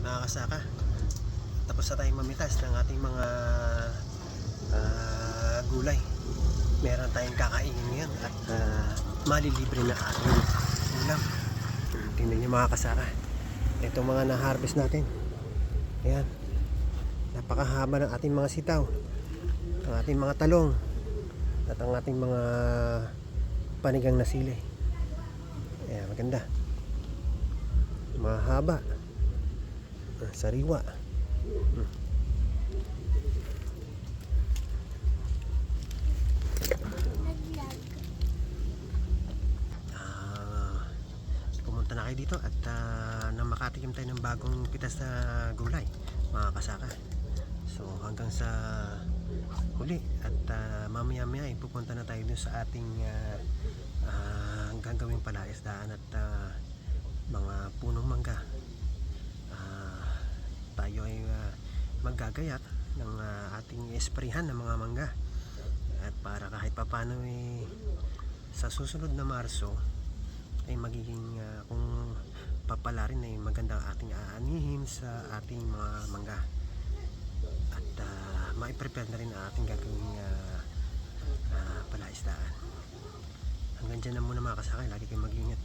nakakasaka. Tapos na tayong mamitas ng ating mga gulay. Meron tayong kakainin ngayon at malilibre na ating ulam. Tingnan nyo mga kasaka, itong mga na-harvest natin. Ayan, napakahaba ng ating mga sitaw, ang ating mga talong, at ang ating mga panigang na sili. Ayan, maganda, mahaba, sariwa. Pumunta na kayo dito at nang makatikim tayo ng bagong pitas na gulay mga kasaka. So hanggang sa huli at mamaya maya pupunta na tayo dun sa ating gagawing palaisdaan at mga punong mangga. Tayo ay maggagayak ng ating esprehan ng mga mangga, at para kahit papano sa susunod na Marso ay magiging kung papala rin ay magandang ating aanihim sa ating mga mangga, at mai-prepare na rin ang ating gagawing palaisdaan. Hanggang dyan na muna mga kasakay, lagi kayong mag-ingat.